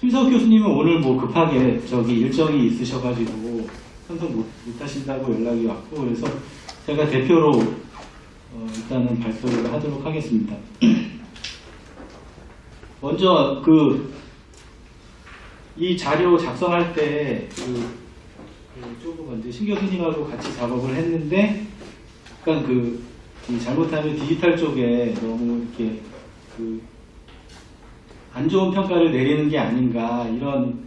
심석 교수님은 오늘 뭐 급하게 저기 일정이 있으셔가지고 참석 못 하신다고 연락이 왔고, 그래서 제가 대표로 일단은 발표를 하도록 하겠습니다. 먼저 이 자료 작성할 때 조금 이제 심 교수님하고 같이 작업을 했는데, 약간 이 잘못하면 디지털 쪽에 너무 이렇게 안 좋은 평가를 내리는 게 아닌가, 이런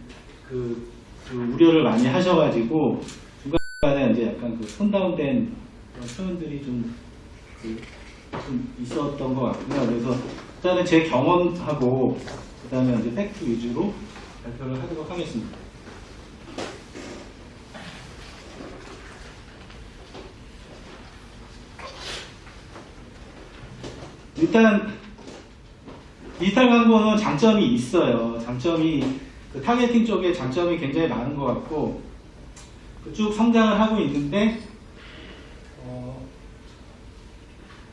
우려를 많이 하셔가지고 중간에 이제 약간 톤다운된 그런 표현들이 좀 있었던 것 같고요. 그래서 일단은 제 경험하고 그다음에 이제 팩트 위주로 발표를 하도록 하겠습니다. 일단 디지털 광고는 장점이 있어요. 장점이 타겟팅 쪽에 장점이 굉장히 많은 것 같고 쭉 성장을 하고 있는데,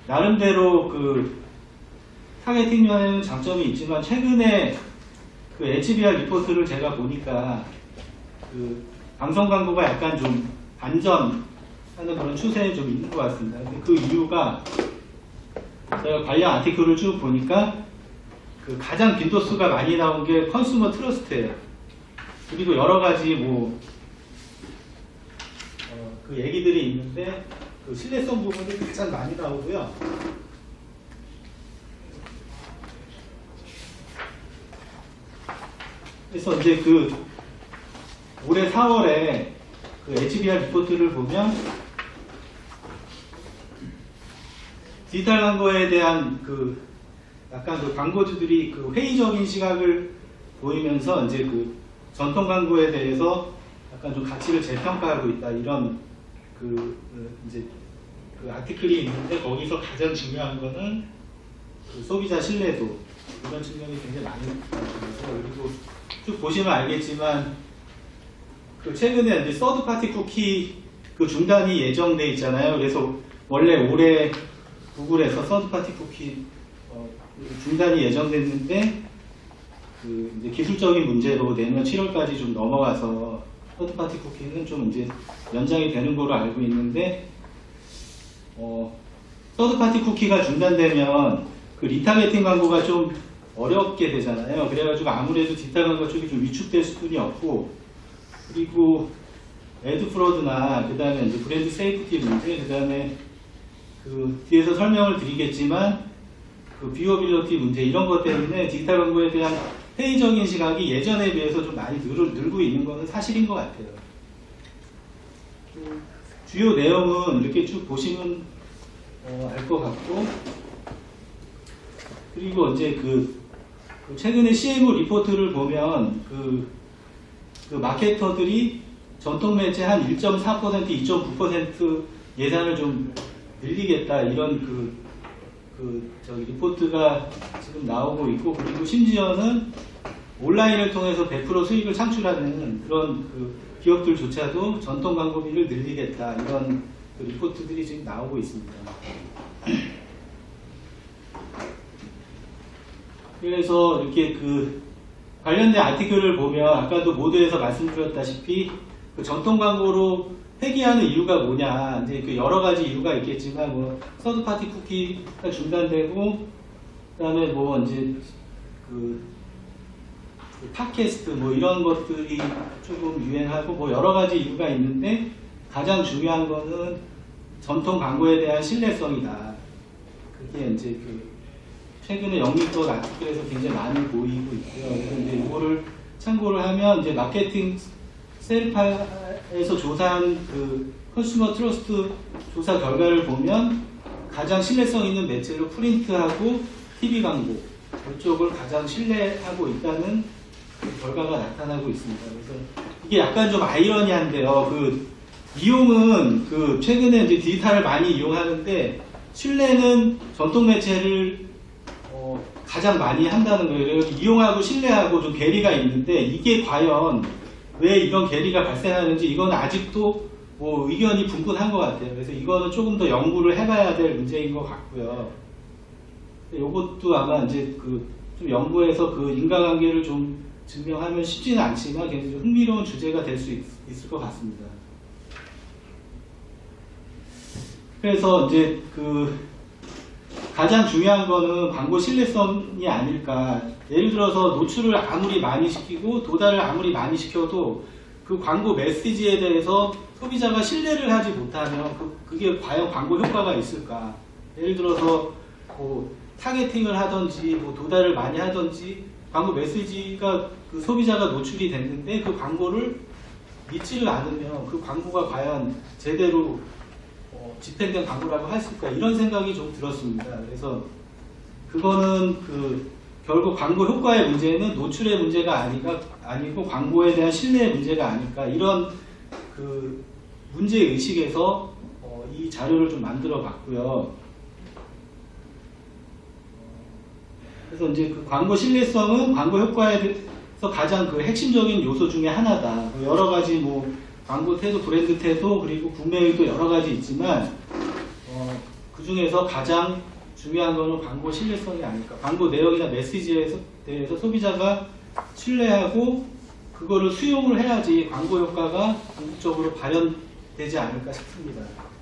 나름대로 타겟팅 면에는 장점이 있지만, 최근에 HBR 리포트를 제가 보니까 방송 광고가 약간 좀 반전하는 그런 추세에 좀 있는 것 같습니다. 근데 그 이유가 제가 관련 아티클을 쭉 보니까 가장 빈도수가 많이 나온 게 컨슈머 트러스트예요. 그리고 여러 가지 얘기들이 있는데 신뢰성 부분이 가장 많이 나오고요. 그래서 이제 올해 4월에 HBR 리포트를 보면 디지털 광고에 대한 약간 광고주들이 회의적인 시각을 보이면서 이제 전통 광고에 대해서 약간 좀 가치를 재평가하고 있다, 이런 이제 아티클이 있는데, 거기서 가장 중요한 거는 소비자 신뢰도, 이런 측면이 굉장히 많이 나오면서, 그리고 쭉 보시면 알겠지만 최근에 이제 서드 파티 쿠키 중단이 예정돼 있잖아요. 그래서 원래 올해 구글에서 서드 파티 쿠키 중단이 예정됐는데 이제 기술적인 문제로 내년 7월까지 좀 넘어가서 서드 파티 쿠키는 좀 이제 연장이 되는 거로 알고 있는데, 서드 파티 쿠키가 중단되면 리타게팅 광고가 좀 어렵게 되잖아요. 그래가지고 아무래도 디지털 광고 쪽이 좀 위축될 수준이 없고, 그리고 애드 프로드나 그다음에 이제 브랜드 세이프티 문제, 그다음에 뒤에서 설명을 드리겠지만 비어빌리티 문제, 이런 것 때문에 디지털 광고에 대한 회의적인 시각이 예전에 비해서 좀 많이 늘고 있는 것은 사실인 것 같아요. 주요 내용은 이렇게 쭉 보시면 알 것 같고, 그리고 이제 최근에 CMO 리포트를 보면 마케터들이 전통 매체 한 1.4%, 2.9% 예산을 좀 늘리겠다, 이런 리포트가 지금 나오고 있고, 그리고 심지어는 온라인을 통해서 100% 수익을 창출하는 그런 기업들조차도 전통 광고비를 늘리겠다, 이런 리포트들이 지금 나오고 있습니다. 그래서 이렇게 관련된 아티클을 보면, 아까도 모두에서 말씀드렸다시피 전통 광고로 회귀하는 이유가 뭐냐, 이제 여러 가지 이유가 있겠지만, 서드 파티 쿠키가 중단되고, 그다음에 이제 팟캐스트 이런 것들이 조금 유행하고, 여러 가지 이유가 있는데, 가장 중요한 거는 전통 광고에 대한 신뢰성이다. 그게 이제 최근에 영미권 아티클에서 굉장히 많이 보이고 있고요. 그런데 이거를 참고를 하면, 이제 마케팅 셀파에서 조사한 컨슈머 트러스트 조사 결과를 보면, 가장 신뢰성 있는 매체로 프린트하고 TV 광고 이쪽을 가장 신뢰하고 있다는 결과가 나타나고 있습니다. 그래서 이게 약간 좀 아이러니한데요. 이용은 최근에 이제 디지털을 많이 이용하는데, 신뢰는 전통 매체를 가장 많이 한다는 거예요. 이용하고 신뢰하고 좀 괴리가 있는데, 이게 과연 왜 이런 괴리가 발생하는지, 이건 아직도 의견이 분분한 것 같아요. 그래서 이거는 조금 더 연구를 해봐야 될 문제인 것 같고요. 이것도 아마 이제 좀 연구해서 인과관계를 좀 증명하면 쉽지는 않지만 굉장히 좀 흥미로운 주제가 될 수 있을 것 같습니다. 그래서 이제 가장 중요한 거는 광고 신뢰성이 아닐까. 예를 들어서 노출을 아무리 많이 시키고 도달을 아무리 많이 시켜도 그 광고 메시지에 대해서 소비자가 신뢰를 하지 못하면 그게 과연 광고 효과가 있을까? 예를 들어서 뭐 타겟팅을 하든지 뭐 도달을 많이 하든지 광고 메시지가 그 소비자가 노출이 됐는데 그 광고를 믿지를 않으면 그 광고가 과연 제대로 집행된 광고라고 할 수 있을까? 이런 생각이 좀 들었습니다. 그래서 그거는 결국 광고 효과의 문제는 노출의 문제가 아니고 광고에 대한 신뢰의 문제가 아닐까? 이런 문제 의식에서 이 자료를 좀 만들어 봤고요. 그래서 이제 광고 신뢰성은 광고 효과에서 가장 핵심적인 요소 중에 하나다. 여러 가지 뭐 광고 태도, 브랜드 태도, 그리고 구매 의도 여러 가지 있지만 그 중에서 가장 중요한 거는 광고 신뢰성이 아닐까. 광고 내용이나 메시지에 대해서 소비자가 신뢰하고 그거를 수용을 해야지 광고 효과가 궁극적으로 발현되지 않을까 싶습니다.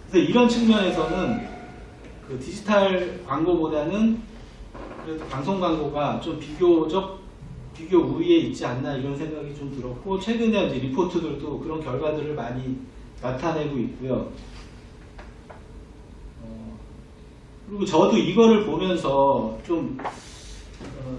그래서 이런 측면에서는 디지털 광고보다는 그래도 방송 광고가 좀 비교 우위에 있지 않나 이런 생각이 좀 들었고, 최근에 이제 리포트들도 그런 결과들을 많이 나타내고 있고요. 그리고 저도 이거를 보면서 좀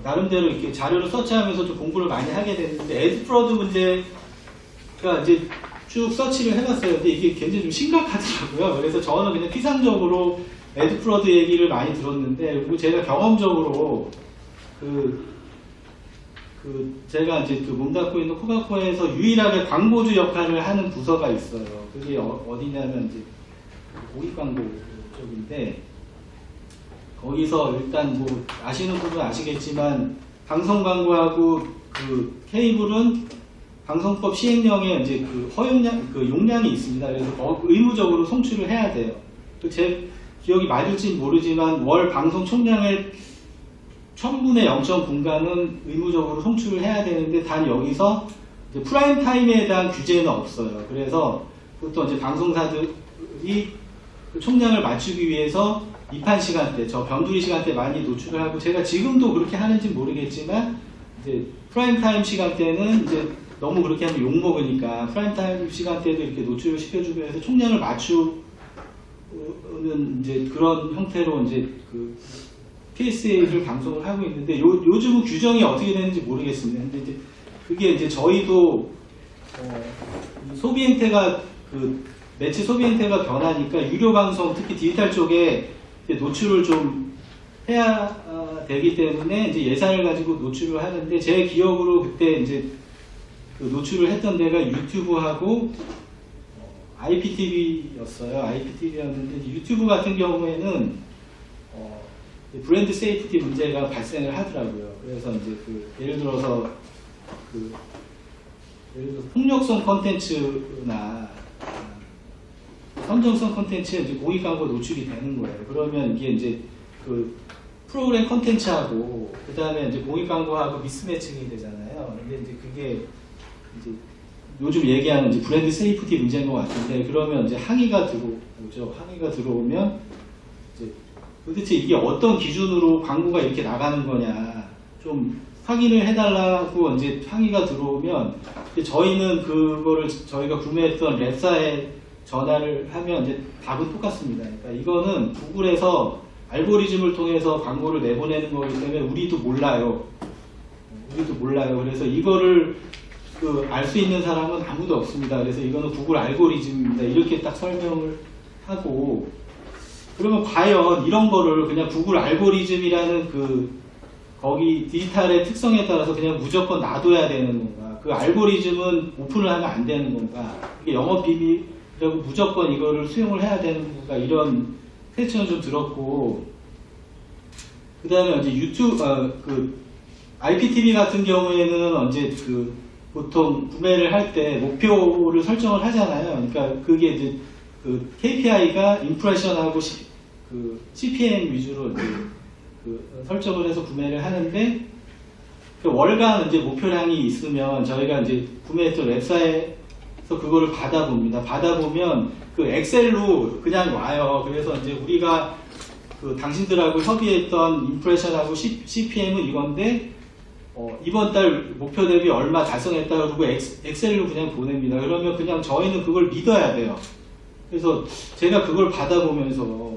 나름대로 이렇게 자료를 서치하면서 좀 공부를 많이 하게 됐는데, 에드 프로드 문제가 이제 쭉 서치를 해봤어요. 근데 이게 굉장히 좀 심각하더라고요. 그래서 저는 그냥 피상적으로 에드 프로드 얘기를 많이 들었는데, 그리고 제가 경험적으로 제가 이제 몸담고 있는 코카코에서 유일하게 광고주 역할을 하는 부서가 있어요. 그게 어디냐면 이제 고객 광고 쪽인데, 거기서 일단 뭐 아시는 분은 아시겠지만 방송 광고하고 케이블은 방송법 시행령에 이제 허용량 용량이 있습니다. 그래서 의무적으로 송출을 해야 돼요. 제 기억이 맞을진 모르지만 월 방송 총량의 1000분의 0.9가는 의무적으로 송출을 해야 되는데, 단 여기서 이제 프라임 타임에 대한 규제는 없어요. 그래서 보통 이제 방송사들이 그 총량을 맞추기 위해서 이판 시간대, 저 변두리 시간대 많이 노출을 하고, 제가 지금도 그렇게 하는지 모르겠지만 이제 프라임 타임 시간대는 이제 너무 그렇게 하면 욕 먹으니까 프라임 타임 시간대도 이렇게 노출을 시켜주고 해서 총량을 맞추는 이제 그런 형태로 이제 PSA를 방송을 하고 있는데, 요즘은 규정이 어떻게 되는지 모르겠습니다. 근데 이제 그게 이제 저희도 소비 행태가 매체 소비 행태가 변하니까 유료 방송, 특히 디지털 쪽에 노출을 좀 해야 되기 때문에 이제 예산을 가지고 노출을 하는데, 제 기억으로 그때 이제 노출을 했던 데가 유튜브하고 IPTV였어요. IPTV였는데 유튜브 같은 경우에는 브랜드 세이프티 문제가 발생을 하더라고요. 그래서 이제 예를 들어서 폭력성 콘텐츠나 선정성 콘텐츠에 이제 공익 광고 노출이 되는 거예요. 그러면 이게 이제 프로그램 콘텐츠하고 그 다음에 이제 공익 광고하고 미스매칭이 되잖아요. 근데 이제 그게 이제 요즘 얘기하는 이제 브랜드 세이프티 문제인 것 같은데, 그러면 이제 항의가 들어오죠. 항의가 들어오면 이제 도대체 이게 어떤 기준으로 광고가 이렇게 나가는 거냐 좀 확인을 해달라고 이제 항의가 들어오면, 저희는 그거를 저희가 구매했던 랩사에 전화를 하면 이제 답은 똑같습니다. 그러니까 이거는 구글에서 알고리즘을 통해서 광고를 내보내는 거기 때문에 우리도 몰라요. 그래서 이거를 알 수 있는 사람은 아무도 없습니다. 그래서 이거는 구글 알고리즘입니다. 이렇게 딱 설명을 하고, 그러면 과연 이런 거를 그냥 구글 알고리즘이라는 거기 디지털의 특성에 따라서 그냥 무조건 놔둬야 되는 건가? 그 알고리즘은 오픈을 하면 안 되는 건가? 이게 영업 비밀이라고 무조건 이거를 수용을 해야 되는 건가? 이런 퀘스천을 좀 들었고, 그 다음에 이제 유튜브, IPTV 같은 경우에는 이제 보통 구매를 할 때 목표를 설정을 하잖아요. 그러니까 그게 이제 KPI가 임프레션하고 CPM 위주로 이제 설정을 해서 구매를 하는데, 그 월간 이제 목표량이 있으면 저희가 이제 구매했던 웹사이트에서 그거를 받아봅니다. 받아보면 그 엑셀로 그냥 와요. 그래서 이제 우리가 그 당신들하고 협의했던 인프레션하고 CPM은 이건데 이번 달 목표 대비 얼마 달성했다 그러고 엑셀로 그냥 보냅니다. 그러면 그냥 저희는 그걸 믿어야 돼요. 그래서 제가 그걸 받아보면서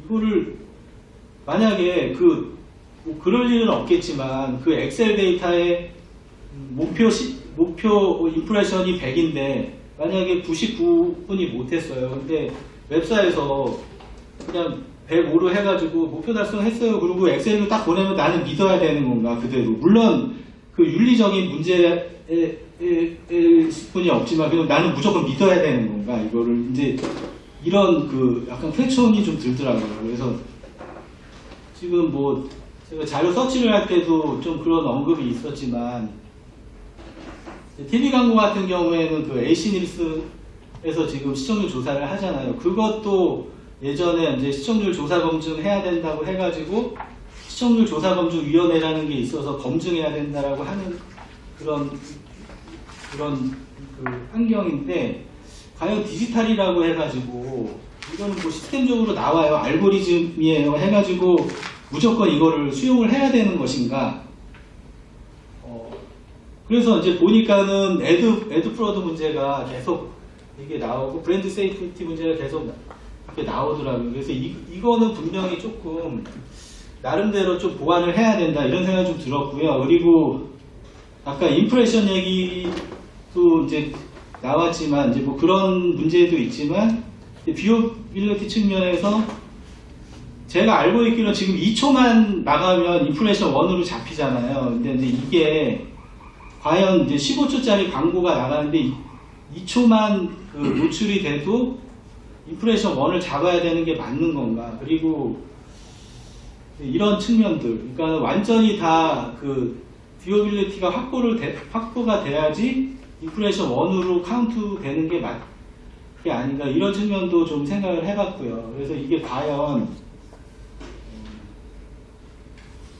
이거를 만약에 뭐 그럴 일은 없겠지만 그 엑셀 데이터에 목표 인프레션이 100인데 만약에 99분이 못했어요. 근데 웹사에서 그냥 105로 해가지고 목표 달성했어요. 그리고 엑셀로 딱 보내면 나는 믿어야 되는 건가 그대로. 물론 그 윤리적인 문제일 뿐이 없지만 그냥 나는 무조건 믿어야 되는 건가 이거를 이제 이런 그 약간 퀘스천이 좀 들더라고요. 그래서 지금 뭐 제가 자료 서치를 할 때도 좀 그런 언급이 있었지만 TV 광고 같은 경우에는 그 A씨닐스에서 지금 시청률 조사를 하잖아요. 그것도 예전에 이제 시청률 조사 검증 해야 된다고 해가지고 시청률 조사 검증 위원회라는 게 있어서 검증해야 된다라고 하는 그런 그 환경인데 과연 디지털이라고 해가지고 이거는 뭐 시스템적으로 나와요. 알고리즘이에요. 해가지고 무조건 이거를 수용을 해야 되는 것인가? 그래서 이제 보니까는 애드 프로드 문제가 계속 이게 나오고 브랜드 세이프티 문제가 계속 이렇게 나오더라고요. 그래서 이거는 분명히 조금 나름대로 좀 보완을 해야 된다 이런 생각이 좀 들었고요. 그리고 아까 인프레션 얘기도 이제 나왔지만 이제 뭐 그런 문제도 있지만 비어빌리티 측면에서 제가 알고 있기로는 지금 2초만 나가면 인프레션 1으로 잡히잖아요. 근데 이제 이게 과연 이제 15초짜리 광고가 나가는데 2초만 그 노출이 돼도 인프레션 1을 잡아야 되는 게 맞는 건가? 그리고 이런 측면들, 그러니까 완전히 다 그 뷰어빌리티가 확보가 돼야지 인프레션 1으로 카운트 되는 게 그게 아닌가 이런 측면도 좀 생각을 해봤고요. 그래서 이게 과연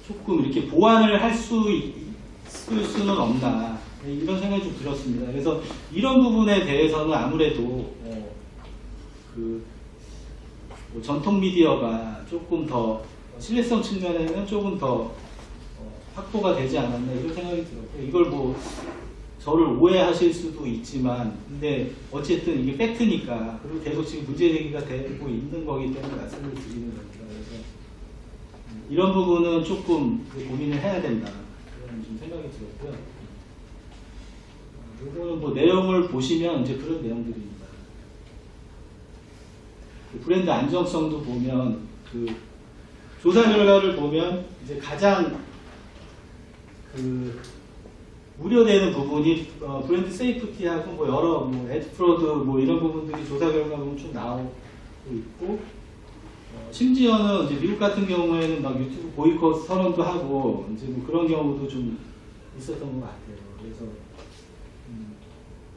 조금 이렇게 보완을 할 수는 없나 이런 생각이 좀 들었습니다. 그래서 이런 부분에 대해서는 아무래도 뭐 전통 미디어가 조금 더 신뢰성 측면에는 조금 더 확보가 되지 않았나 이런 생각이 들었고요. 이걸 뭐 저를 오해하실 수도 있지만 근데 어쨌든 이게 팩트니까 그리고 계속 지금 문제 제기가 되고 있는 거기 때문에 말씀을 드리는 겁니다. 그래서 이런 부분은 조금 고민을 해야 된다 이런 좀 생각이 들었고요. 이거는 뭐 내용을 보시면 이제 그런 내용들입니다. 그 브랜드 안정성도 보면 그 조사 결과를 보면 이제 가장 그 우려되는 부분이 브랜드 세이프티하고 뭐 여러 뭐 애드 프로드 뭐 이런 부분들이 조사 결과 보면 좀 나오고 있고 심지어는 이제 미국 같은 경우에는 막 유튜브 보이콧 선언도 하고 이제 뭐 그런 경우도 좀 있었던 것 같아요. 그래서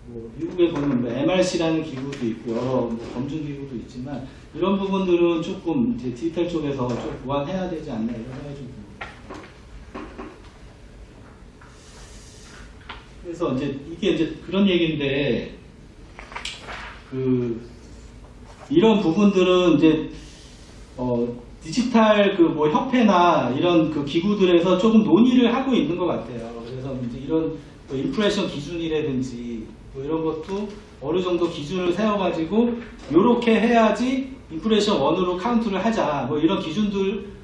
뭐 미국에 보면 뭐 MRC라는 기구도 있고 여러 뭐 검증 기구도 있지만 이런 부분들은 조금 이제 디지털 쪽에서 좀 보완해야 되지 않나 이런 생각이 좀 듭니다. 그래서 이제 이게 이제 그런 얘기인데 그 이런 부분들은 이제 디지털 그 뭐 협회나 이런 그 기구들에서 조금 논의를 하고 있는 것 같아요. 그래서 이제 이런 뭐 인프레션 기준이라든지 뭐 이런 것도 어느 정도 기준을 세워가지고 이렇게 해야지 인프레션 1으로 카운트를 하자 뭐 이런 기준들을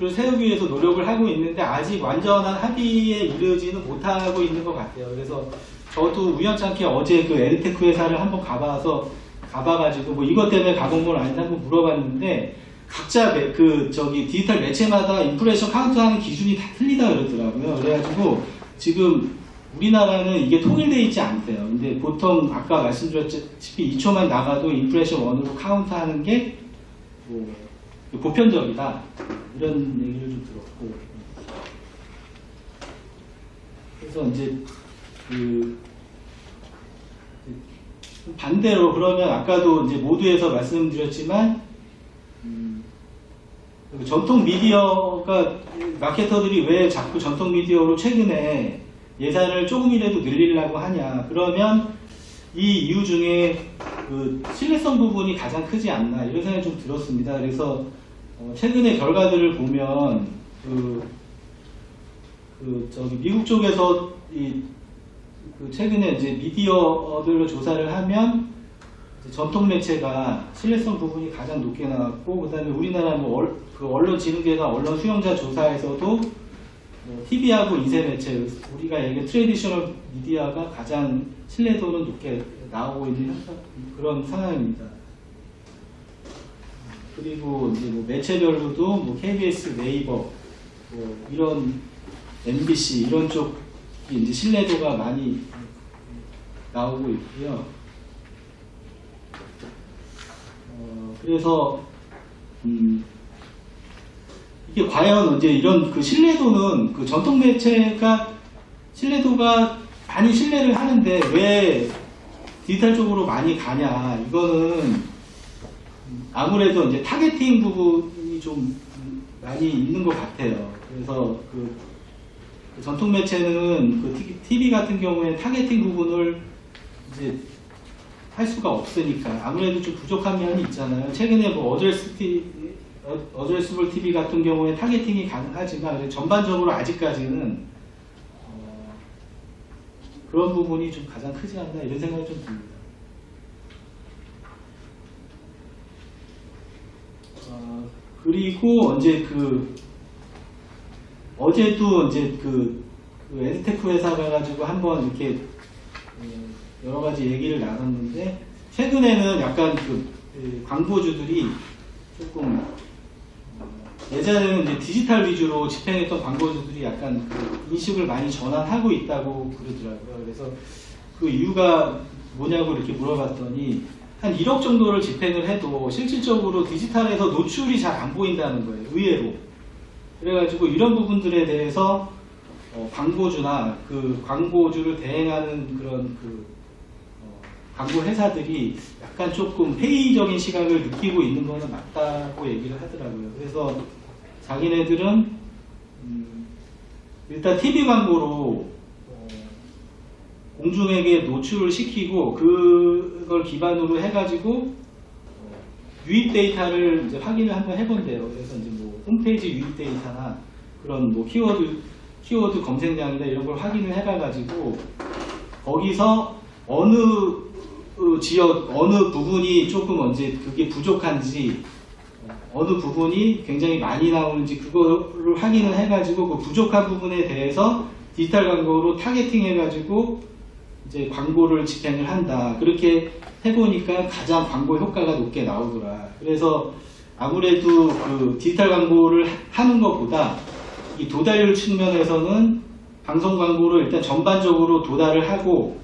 세우기 위해서 노력을 하고 있는데 아직 완전한 합의에 이르지는 못하고 있는 것 같아요. 그래서 저도 우연찮게 어제 그 에드테크 회사를 한번 가봐가지고 뭐 이것 때문에 가본 건 아닌데 한번 물어봤는데 각자 저기 디지털 매체마다 인프레션 카운트하는 기준이 다 틀리다 그러더라고요. 그래가지고 지금 우리나라는 이게 통일되어 있지 않대요. 근데 보통 아까 말씀드렸다시피 2초만 나가도 인프레션 1으로 카운트하는 게 뭐 보편적이다 이런 얘기를 좀 들었고 그래서 이제 그 반대로 그러면 아까도 이제 모두에서 말씀드렸지만 그 전통 미디어가 마케터들이 왜 자꾸 전통 미디어로 최근에 예산을 조금이라도 늘리려고 하냐. 그러면 이 이유 중에 그 신뢰성 부분이 가장 크지 않나 이런 생각이 좀 들었습니다. 그래서 최근의 결과들을 보면 저기 미국 쪽에서 최근에 이제 미디어들로 조사를 하면 전통 매체가 신뢰성 부분이 가장 높게 나왔고, 그다음에 우리나라 그 언론진흥계나 언론 수용자 조사에서도 TV하고 인쇄 매체, 우리가 얘기한 트래디셔널 미디어가 가장 신뢰도는 높게 나오고 있는 그런 상황입니다. 그리고 이제 뭐 매체별로도 뭐 KBS, 네이버, 뭐 이런 MBC 이런 쪽이 이제 신뢰도가 많이 나오고 있고요. 그래서 이게 과연 이제 이런 그 신뢰도는 그 전통 매체가 신뢰도가 많이 신뢰를 하는데 왜 디지털 쪽으로 많이 가냐, 이거는 아무래도 이제 타겟팅 부분이 좀 많이 있는 것 같아요. 그래서 그 전통 매체는 그 TV 같은 경우에 타겟팅 부분을 이제 할 수가 없으니까 아무래도 좀 부족한 면이 있잖아요. 최근에 뭐 어드레스블 TV 같은 경우에 타겟팅이 가능하지만 전반적으로 아직까지는 그런 부분이 좀 가장 크지 않나 이런 생각이 좀 듭니다. 그리고 이제 어제도 이제 그 에드테크 회사 가가지고 한번 이렇게 여러 가지 얘기를 나눴는데, 최근에는 약간 광고주들이 조금 예전에는 이제 디지털 위주로 집행했던 광고주들이 약간 인식을 많이 전환하고 있다고 그러더라고요. 그래서 그 이유가 뭐냐고 이렇게 물어봤더니 한 1억 정도를 집행을 해도 실질적으로 디지털에서 노출이 잘 안 보인다는 거예요. 의외로. 그래가지고 이런 부분들에 대해서 광고주나 그 광고주를 대행하는 그런 광고 회사들이 약간 조금 회의적인 시각을 느끼고 있는 것은 맞다고 얘기를 하더라고요. 그래서 자기네들은 일단 TV 광고로 공중에게 노출을 시키고 그걸 기반으로 해가지고 유입 데이터를 이제 확인을 한번 해본대요. 그래서 이제 뭐 홈페이지 유입 데이터나 그런 뭐 키워드 검색량이나 이런 걸 확인을 해봐가지고 거기서 어느 지역, 어느 부분이 조금 이제 그게 부족한지, 어느 부분이 굉장히 많이 나오는지 그거를 확인을 해가지고 그 부족한 부분에 대해서 디지털 광고로 타겟팅 해가지고 이제 광고를 집행을 한다. 그렇게 해보니까 가장 광고 효과가 높게 나오더라. 그래서 아무래도 그 디지털 광고를 하는 것보다 이 도달률 측면에서는 방송 광고를 일단 전반적으로 도달을 하고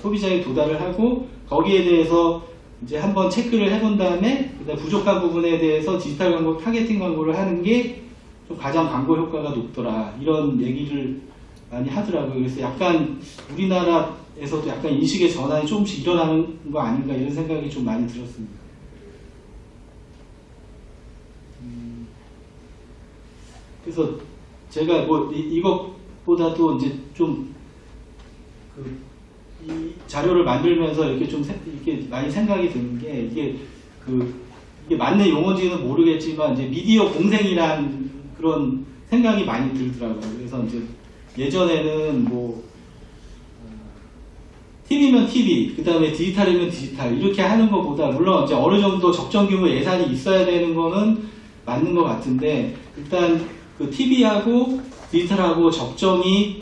소비자에 도달을 하고 거기에 대해서 이제 한번 체크를 해본 다음에 그다음 부족한 부분에 대해서 디지털 광고 타겟팅 광고를 하는 게 좀 가장 광고 효과가 높더라, 이런 얘기를 많이 하더라고요. 그래서 약간 우리나라에서도 약간 인식의 전환이 조금씩 일어나는 거 아닌가 이런 생각이 좀 많이 들었습니다. 그래서 제가 뭐 이것보다도 이제 좀 이 자료를 만들면서 이렇게 좀 이렇게 많이 생각이 드는 게 이게 맞는 용어인지는 모르겠지만 이제 미디어 공생이란 그런 생각이 많이 들더라고요. 그래서 이제 예전에는 뭐 TV면 TV, 그 다음에 디지털이면 디지털 이렇게 하는 것보다 물론 이제 어느 정도 적정 규모 예산이 있어야 되는 거는 맞는 것 같은데 일단 그 TV하고 디지털하고 적정히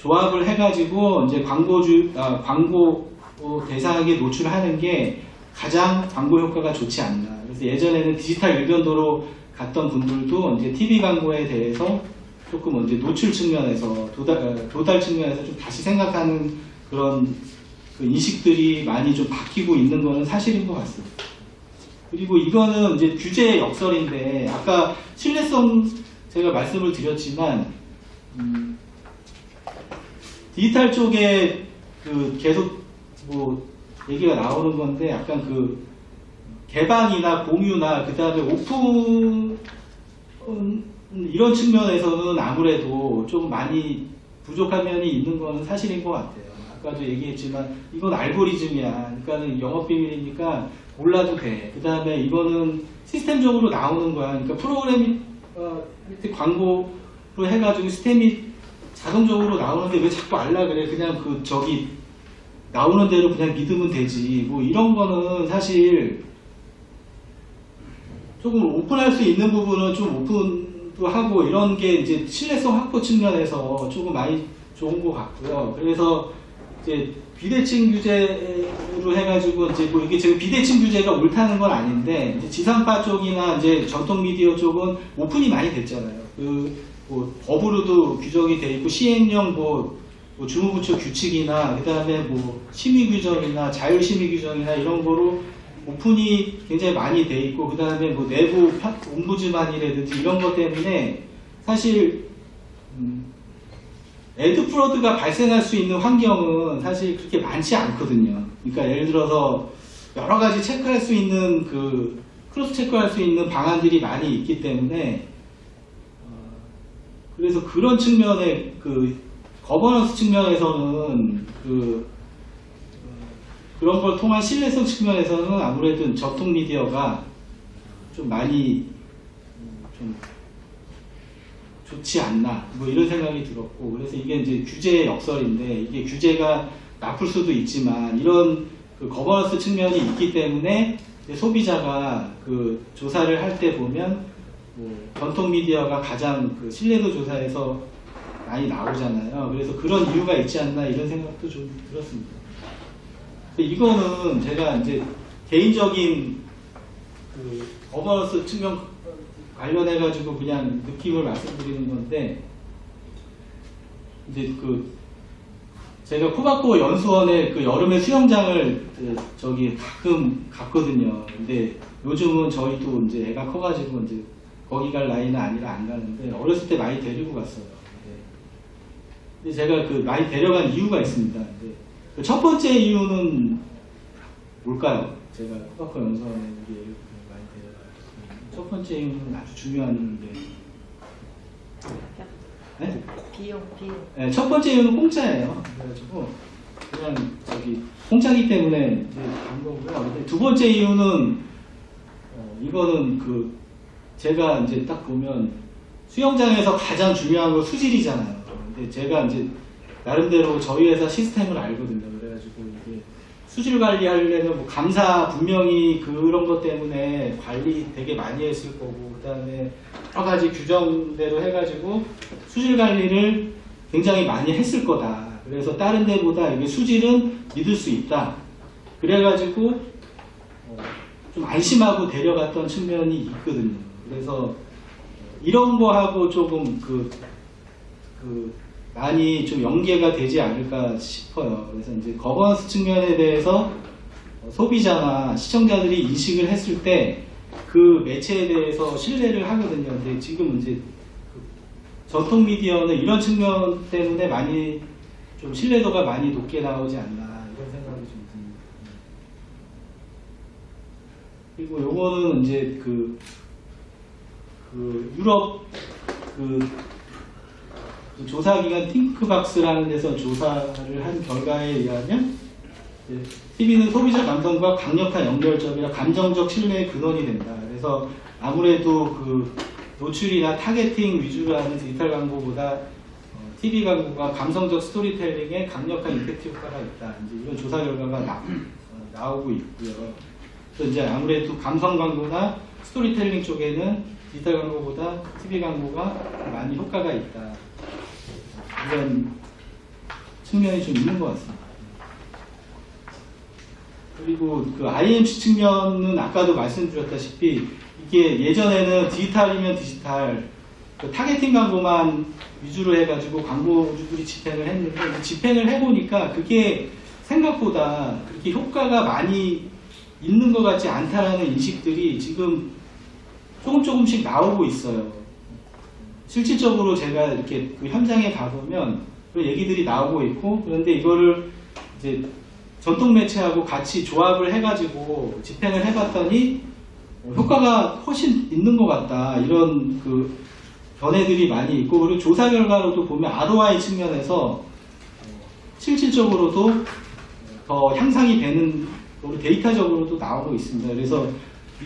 조합을 해가지고 이제 광고 대상에게 노출하는 게 가장 광고 효과가 좋지 않나. 그래서 예전에는 디지털 일변도로 갔던 분들도 이제 TV 광고에 대해서 조금 이제 노출 측면에서 도달 측면에서 좀 다시 생각하는 그런 그 인식들이 많이 좀 바뀌고 있는 것은 사실인 것 같습니다. 그리고 이거는 이제 규제의 역설인데 아까 신뢰성 제가 말씀을 드렸지만 디지털 쪽에 계속 뭐 얘기가 나오는 건데 약간 개방이나 공유나 그 다음에 오픈 이런 측면에서는 아무래도 좀 많이 부족한 면이 있는 건 사실인 것 같아요. 아까도 얘기했지만 이건 알고리즘이야. 그러니까는 영업비밀이니까 몰라도 돼. 그 다음에 이거는 시스템적으로 나오는 거야. 그러니까 프로그램이 광고로 해가지고 시스템이 자동적으로 나오는데 왜 자꾸 알라 그래? 그냥 그 저기 나오는 대로 그냥 믿으면 되지. 뭐 이런 거는 사실 조금 오픈할 수 있는 부분은 좀 오픈도 하고 이런 게 이제 신뢰성 확보 측면에서 조금 많이 좋은 것 같고요. 그래서 이제 비대칭 규제로 해가지고 이제 뭐 이게 지금 비대칭 규제가 옳다는 건 아닌데 이제 지상파 쪽이나 이제 전통 미디어 쪽은 오픈이 많이 됐잖아요. 뭐 법으로도 규정이 돼 있고 시행령 뭐 주무부처 규칙이나 그 다음에 뭐 심의 규정이나 자율 심의 규정이나 이런 거로 오픈이 굉장히 많이 돼 있고 그 다음에 뭐 내부 옴부즈만이라든지 이런 것 때문에 사실 애드 프로드가 발생할 수 있는 환경은 사실 그렇게 많지 않거든요. 그러니까 예를 들어서 여러 가지 체크할 수 있는 크로스 체크할 수 있는 방안들이 많이 있기 때문에 그래서 그런 측면의 거버넌스 측면에서는 그런 걸 통한 신뢰성 측면에서는 아무래도 전통 미디어가 좀 많이 좀 좋지 않나 뭐 이런 생각이 들었고 그래서 이게 이제 규제의 역설인데 이게 규제가 나쁠 수도 있지만 이런 거버넌스 측면이 있기 때문에 소비자가 조사를 할 때 보면 뭐 전통 미디어가 가장 신뢰도 조사에서 많이 나오잖아요. 그래서 그런 이유가 있지 않나 이런 생각도 좀 들었습니다. 이거는 제가 이제 개인적인 거버넌스 측면 관련해가지고 그냥 느낌을 말씀드리는 건데, 이제 제가 코바코 연수원에 여름에 수영장을 저기 가끔 갔거든요. 근데 요즘은 저희도 이제 애가 커가지고 이제 거기 갈 나이는 아니라 안 가는데 어렸을 때 많이 데리고 갔어요. 근데 제가 많이 데려간 이유가 있습니다. 첫 번째 이유는 뭘까요? 제가 코바코 연수원에 우리 애를 많이 데려가요. 첫 번째 이유는 아주 중요한 이유인데. 네? 비용. 네, 첫 번째 이유는 공짜예요. 그래가지고 그냥 저기 공짜기 때문에 이제 간 거고요. 근데 두 번째 이유는 이거는 제가 이제 딱 보면 수영장에서 가장 중요한 건 수질이잖아요. 근데 제가 이제 나름대로 저희 회사 시스템을 알거든요. 그래가지고 이게 수질 관리하려면 뭐 감사 분명히 그런 것 때문에 관리 되게 많이 했을 거고 그다음에 여러 가지 규정대로 해가지고 수질 관리를 굉장히 많이 했을 거다. 그래서 다른 데보다 이게 수질은 믿을 수 있다. 그래가지고 좀 안심하고 데려갔던 측면이 있거든요. 그래서 이런 거하고 조금 많이 좀 연계가 되지 않을까 싶어요. 그래서 이제 거버넌스 측면에 대해서 소비자나 시청자들이 인식을 했을 때 그 매체에 대해서 신뢰를 하거든요. 근데 지금 이제 전통 미디어는 이런 측면 때문에 많이 좀 신뢰도가 많이 높게 나오지 않나 이런 생각이 좀 듭니다. 그리고 요거는 이제 유럽 조사기관 팅크박스라는 데서 조사를 한 결과에 의하면 TV는 소비자 감성과 강력한 연결점이라 감정적 신뢰의 근원이 된다. 그래서 아무래도 노출이나 타겟팅 위주로 하는 디지털 광고보다 TV 광고가 감성적 스토리텔링에 강력한 임팩트 효과가 있다. 이제 이런 조사 결과가 나오고 있고요. 그래서 이제 아무래도 감성 광고나 스토리텔링 쪽에는 디지털 광고보다 TV 광고가 많이 효과가 있다. 이런 측면이 좀 있는 것 같습니다. 그리고 IMC 측면은 아까도 말씀드렸다시피 이게 예전에는 디지털이면 디지털 타겟팅 광고만 위주로 해가지고 광고주들이 집행을 했는데 집행을 해보니까 그게 생각보다 그렇게 효과가 많이 있는 것 같지 않다라는 인식들이 지금 조금씩 나오고 있어요. 실질적으로 제가 이렇게 현장에 가보면 그런 얘기들이 나오고 있고 그런데 이거를 이제 전통 매체하고 같이 조합을 해가지고 집행을 해봤더니 효과가 훨씬 있는 것 같다. 이런 그 견해들이 많이 있고, 그리고 조사 결과로도 보면 ROI 측면에서 실질적으로도 더 향상이 되는 거로 데이터적으로도 나오고 있습니다. 그래서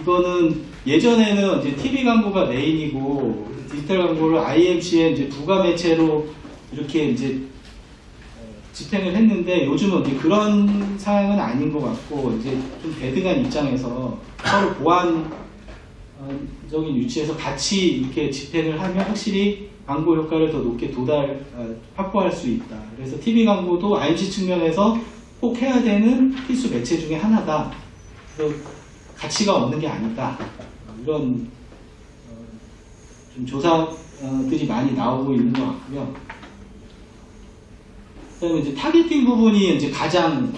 이거는 예전에는 이제 TV 광고가 메인이고 디지털 광고를 IMC의 이제 부가 매체로 이렇게 이제 집행을 했는데, 요즘은 이제 그런 상황은 아닌 것 같고, 이제 좀 대등한 입장에서 서로 보완적인 위치에서 같이 이렇게 집행을 하면 확실히 광고 효과를 더 높게 확보할 수 있다. 그래서 TV 광고도 IMC 측면에서 꼭 해야 되는 필수 매체 중에 하나다. 그래서 가치가 없는 게 아니다. 이런 좀 조사들이 많이 나오고 있는 것 같고요. 그다음에 이제 타겟팅 부분이 이제 가장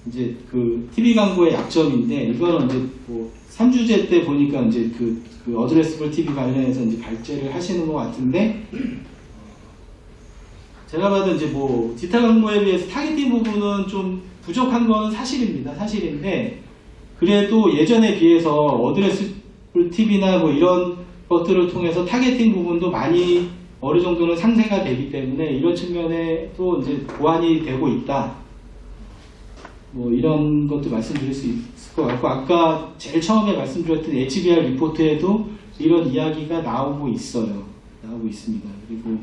이제 그 TV 광고의 약점인데, 이거는 이제 뭐 3주제 때 보니까 이제 그 어드레스블 TV 관련해서 이제 발제를 하시는 것 같은데, 제가 봐도 이제 뭐 디지털 광고에 비해서 타겟팅 부분은 좀 부족한 거는 사실입니다. 사실인데, 그래도 예전에 비해서 어드레스블 TV나 뭐 이런 것들을 통해서 타겟팅 부분도 많이 어느 정도는 상쇄가 되기 때문에 이런 측면에도 이제 보완이 되고 있다. 뭐 이런 것도 말씀드릴 수 있을 것 같고, 아까 제일 처음에 말씀드렸던 HBR 리포트에도 이런 이야기가 나오고 있어요. 나오고 있습니다. 그리고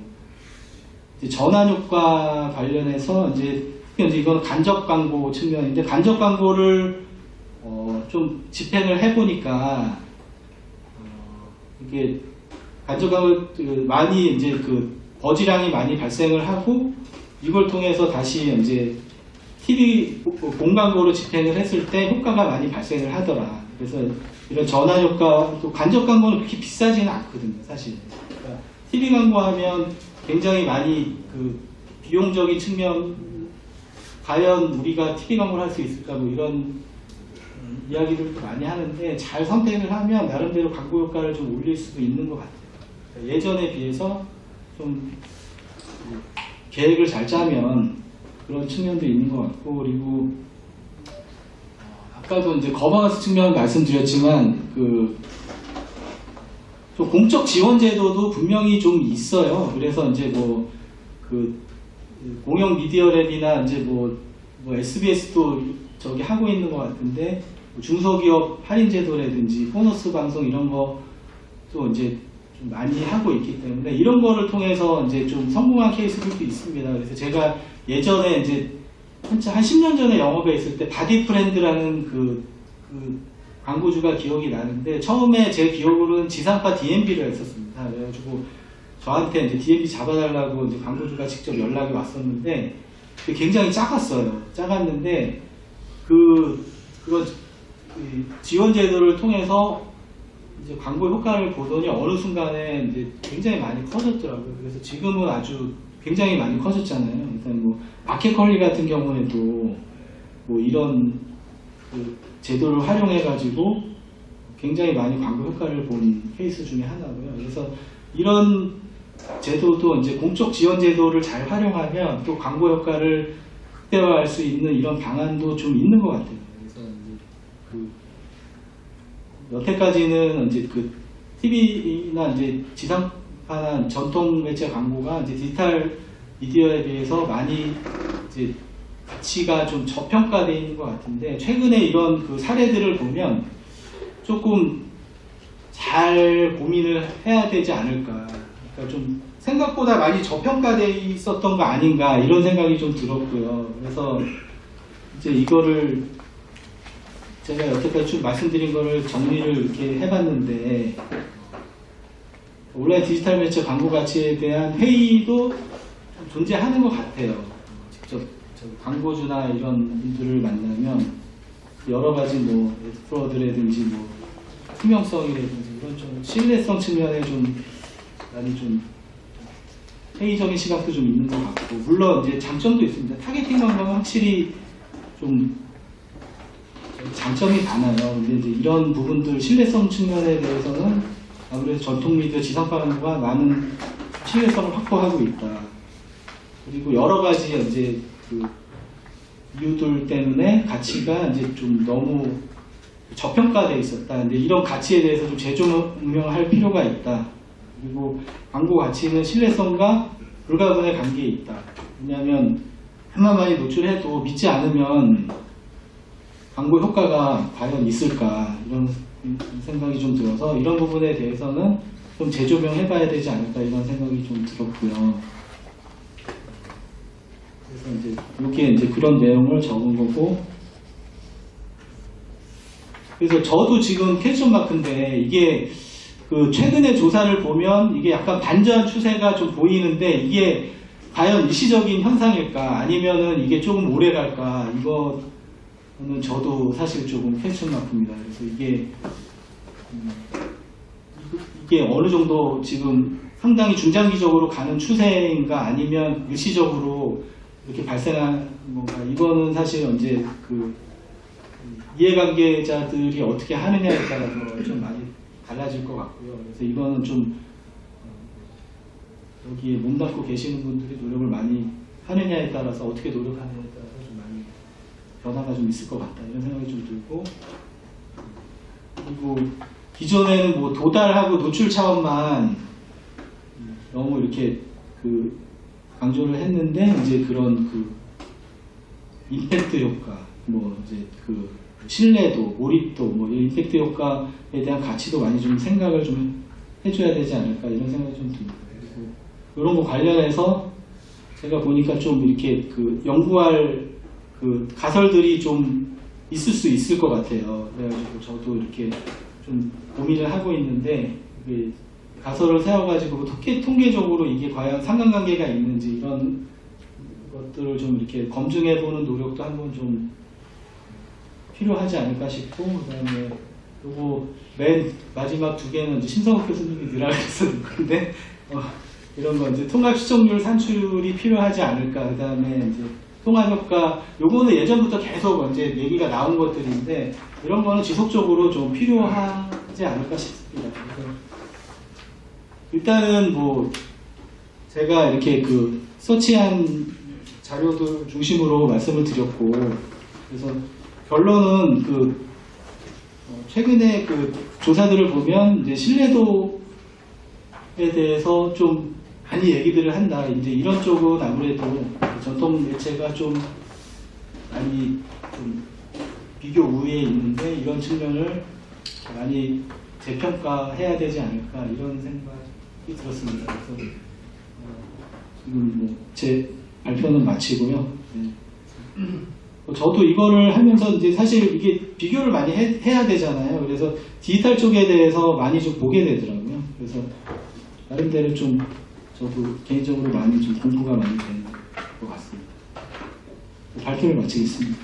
이제 전환 효과 관련해서 이제 이건 간접 광고 측면인데, 간접 광고를 좀 집행을 해보니까 이게 간접 광고 많이 이제 그 버즈량이 많이 발생을 하고, 이걸 통해서 다시 이제 TV 공광고로 집행을 했을 때 효과가 많이 발생을 하더라. 그래서 이런 전환 효과, 또 간접 광고는 그렇게 비싸지는 않거든요, 사실. 그러니까 TV 광고 하면 굉장히 많이 그 비용적인 측면, 과연 우리가 TV 광고를 할 수 있을까, 뭐 이런 이야기들도 많이 하는데, 잘 선택을 하면 나름대로 광고 효과를 좀 올릴 수도 있는 것 같아요. 그러니까 예전에 비해서 좀 계획을 잘 짜면 그런 측면도 있는 것 같고, 그리고 아까도 이제 거버넌스 측면 말씀드렸지만 또 공적 지원 제도도 분명히 좀 있어요. 그래서 이제 뭐 공영 미디어랩이나 이제 뭐 SBS도 저기 하고 있는 것 같은데, 중소기업 할인 제도라든지 보너스 방송 이런 것도 이제 좀 많이 하고 있기 때문에 이런 거를 통해서 이제 좀 성공한 케이스들도 있습니다. 그래서 제가 예전에 이제 한 10년 전에 영업에 있을 때 바디프렌드라는 그 광고주가 기억이 나는데, 처음에 제 기억으로는 지상파 DMB를 했었습니다. 그래가지고 저한테 이제 DMB 잡아달라고 이제 광고주가 직접 연락이 왔었는데, 굉장히 작았어요. 작았는데 그거 지원 제도를 통해서 이제 광고 효과를 보더니 어느 순간에 이제 굉장히 많이 커졌더라고요. 그래서 지금은 아주 굉장히 많이 커졌잖아요. 일단 뭐 마켓컬리 같은 경우에도 뭐 이런 제도를 활용해가지고 굉장히 많이 광고 효과를 본 케이스 중에 하나고요. 그래서 이런 제도도 이제 공적 지원 제도를 잘 활용하면 또 광고 효과를 극대화할 수 있는 이런 방안도 좀 있는 것 같아요. 그래서 이제 여태까지는 이제 TV나 이제 지상파나 전통 매체 광고가 이제 디지털 미디어에 비해서 많이 이제 가치가 좀 저평가되어 있는 것 같은데, 최근에 이런 사례들을 보면 조금 잘 고민을 해야 되지 않을까. 그러니까 좀 생각보다 많이 저평가되어 있었던 거 아닌가, 이런 생각이 좀 들었고요. 그래서 이제 이거를 제가 여태까지 쭉 말씀드린 거를 정리를 이렇게 해봤는데, 온라인 디지털 매체 광고 가치에 대한 회의도 존재하는 것 같아요. 직접 광고주나 이런 분들을 만나면 여러 가지 뭐 프로드라든지 뭐 투명성이라든지 이런 좀 신뢰성 측면에 좀 많이 좀 회의적인 시각도 좀 있는 것 같고, 물론 이제 장점도 있습니다. 타겟팅 광고는 확실히 좀 장점이 많아요. 근데 이제 이런 부분들 신뢰성 측면에 대해서는 아무래도 전통 미디어 지상파 광고가 많은 신뢰성을 확보하고 있다. 그리고 여러 가지 이제 이유들 때문에 가치가 이제 좀 너무 저평가되어 있었다. 근데 이런 가치에 대해서 좀 재조명할 필요가 있다. 그리고 광고 가치는 신뢰성과 불가분의 관계에 있다. 왜냐하면 한만만이 노출해도 믿지 않으면 광고 효과가 과연 있을까 이런 생각이 좀 들어서 이런 부분에 대해서는 좀 재조명해봐야 되지 않을까 이런 생각이 좀 들었고요. 그래서 이제 여기에 이제 그런 내용을 적은 거고. 그래서 저도 지금 캡션 마크인데 이게 그 최근의 조사를 보면 이게 약간 반전 추세가 좀 보이는데 이게 과연 일시적인 현상일까 아니면은 이게 조금 오래 갈까 이거는 저도 사실 조금 캡션 마크입니다. 그래서 이게 어느 정도 지금 상당히 중장기적으로 가는 추세인가 아니면 일시적으로 이렇게 발생한 뭔가 이거는 사실 언제 그 이해관계자들이 어떻게 하느냐에 따라서 좀 많이 달라질 것 같고요. 그래서 이거는 좀 여기에 몸담고 계시는 분들이 노력을 많이 하느냐에 따라서 어떻게 노력하느냐에 따라서 좀 많이 변화가 좀 있을 것 같다 이런 생각이 좀 들고, 그리고 기존에는 뭐 도달하고 노출 차원만 너무 이렇게 그 강조를 했는데 이제 그런 그 임팩트 효과, 뭐 이제 그 신뢰도, 몰입도, 뭐 이 임팩트 효과에 대한 가치도 많이 좀 생각을 좀 해줘야 되지 않을까 이런 생각이 좀 듭니다. 그리고 이런 거 관련해서 제가 보니까 좀 이렇게 그 연구할 그 가설들이 좀 있을 수 있을 것 같아요. 그래가지고 저도 이렇게 좀 고민을 하고 있는데 이게 가설을 세워가지고 통계적으로 이게 과연 상관관계가 있는지 이런 것들을 좀 이렇게 검증해보는 노력도 한번 좀 필요하지 않을까 싶고, 그다음에 요거 맨 마지막 두 개는 이제 심성욱 교수님이 늘하고 있었는데 이런 거 이제 통합 시청률 산출이 필요하지 않을까. 그다음에 이제 통합 효과 요거는 예전부터 계속 이제 얘기가 나온 것들인데 이런 거는 지속적으로 좀 필요하지 않을까 싶습니다. 그래서 일단은 뭐 제가 이렇게 그 서치한 자료들 중심으로 말씀을 드렸고, 그래서 결론은 그 최근에 그 조사들을 보면 이제 신뢰도에 대해서 좀 많이 얘기들을 한다. 이제 이런 쪽은 아무래도 전통 매체가 좀 많이 좀 비교 우위에 있는데 이런 측면을 많이 재평가해야 되지 않을까 이런 생각이 들었습니다. 그래서 지금 뭐 제 발표는 마치고요. 네. 저도 이거를 하면서 이제 사실 이게 비교를 많이 해야 되잖아요. 그래서 디지털 쪽에 대해서 많이 좀 보게 되더라고요. 그래서 나름대로 좀 저도 개인적으로 많이 좀 공부가 많이 되는 것 같습니다. 발표를 마치겠습니다.